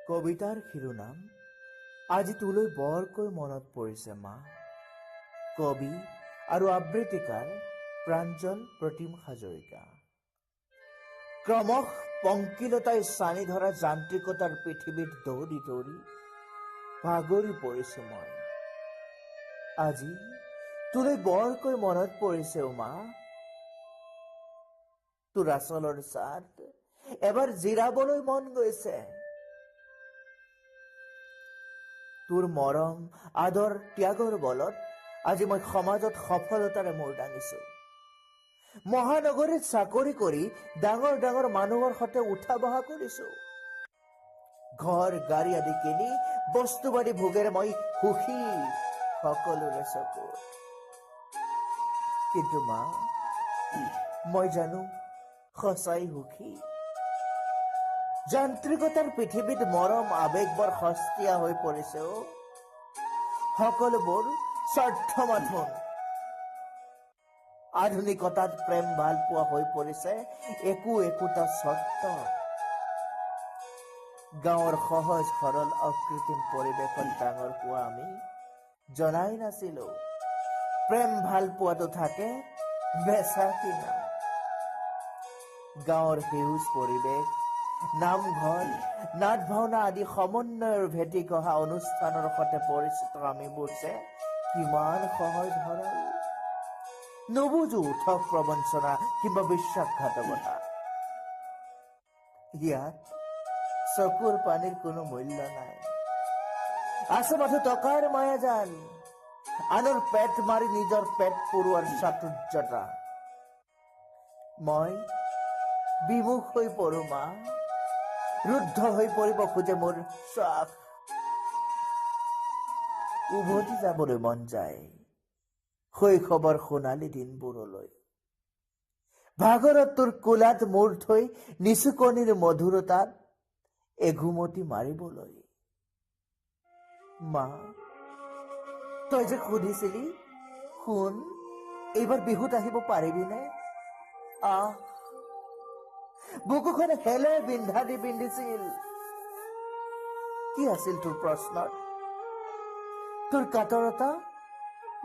কবিতাৰ শিৰোনাম আজি তোলৈ বৰকৈ মনত পৰিছে মা। কবি আৰু আবৃত্তিকাৰ প্ৰাঞ্জল প্ৰতিম হাজৰিকা। ক্ৰমশ পংকিলতাই চানি ধৰা যান্ত্ৰিকতাৰ পৃথিৱীত দৌৰি দৌৰি ভাগৰি পৰিছো মই। আজি তোলৈ বৰকৈ মনত পৰিছে মা। তোৰ আচলৰ ছাট এবাৰ জিৰাবলৈ মন গৈছে। তোৰ মৰম আদৰ ত্যাগৰ বলত আজি মই সমাজত সফলতাৰে মূৰ দাঙিছো। মহানগৰীত চাকৰি কৰি ডাঙৰ ডাঙৰ মানুহৰ সৈতে উঠা বহা কৰিছো। ঘৰ গাড়ী আদি কিনি বস্তুবাদী ভোগেৰে মই সুখী সকলোৰে চকুত। কিন্তু মা, মই জানো সঁচাই সুখী। যান্ত্ৰিকতাৰ পৃথিৱীত মৰম আবেগ বৰ সস্তীয়া হৈ পৰিছে। সকলোবোৰ স্বাৰ্থ মাথোন। আধুনিকতাত প্ৰেম ভাল পোৱা হৈ পৰিছে একোটা চৰ্ত। গাঁৱৰ সহজ সৰল অকৃত্ৰিম পৰিৱেশত ডাঙৰ হোৱা আমি জনাই নাছিলো প্ৰেম ভাল পোৱাটো থাকে বেচা কিনা। গাঁৱৰ সেউজ পৰিৱেশ, নামঘৰ, নাট ভাওনা আদি সমন্বয়ৰ ভেটি গঢ়া অনুষ্ঠানৰ সৈতে পৰিচিত আমিবোৰ যে কিমান সহজ সৰল। নুবুজো ঠগ প্ৰবঞ্চনা কিংবা বিশ্বাসঘাতকতা। ইয়াত চকুৰ পানীৰ কোনো মূল্য নাই। আছে মাথো টকাৰ মায়াজাল, আনৰ পেট মাৰি নিজৰ পেট পুৰোৱাৰ চাতুৰ্যতা। মই বিমুখ হৈ পৰো মা। ৰুদ্ধ হৈ পৰিব খোজে মোৰ শ্বাস। উভতি যাবলৈ মন যায় শৈশৱৰ সোণালী দিনবোৰলৈ। ভাগৰত তোৰ কোলাত মূৰ থৈ নিচুকনিৰ মধুৰতাত এঘুমতি মাৰিবলৈ। মা, তই যে সুধিছিলি শুন এইবাৰ বিহুত আহিব পাৰিবিনে? বুকুখন হেলে বিন্ধা দি পিন্ধিছিল। কি আছিল তোৰ প্ৰশ্নত? তোৰ কাতৰতা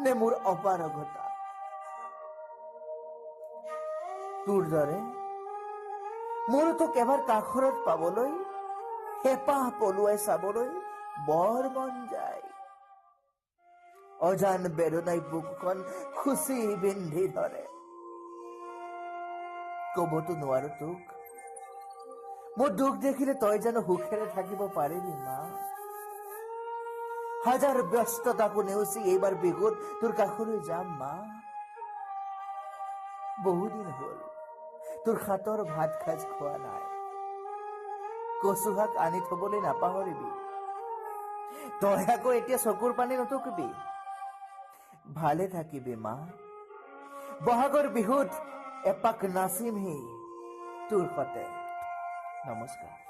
নে মোৰ অপাৰগতা? তোৰ দৰে মোৰো তোক এবাৰ কাষৰত পাবলৈ হেঁপাহ পলুৱাই চাবলৈ বৰ মন যায়। অজান বেদনাই বুকুখন খুচি বিন্ধি ধৰে। কবতো নোৱাৰো তোক মোৰ দুখ দেখিলে তই জানো সুখেৰে থাকিব পাৰিবি মা? হাজাৰ ব্যস্ততাকো নেওচি এইবাৰ বিহুত তোৰ কাষলৈ যাম মা। বহুদিন হল তোৰ হাতৰ ভাত সাজ খোৱা নাই। কচু শাক আনি থবলৈ নাপাহৰিবি। তই আকৌ এতিয়া চকুৰ পানী নটকিবি। ভালে থাকিবি মা। বহাগৰ বিহুত এপাক নাচিমহি তোৰ সতে। নমস্কাৰ।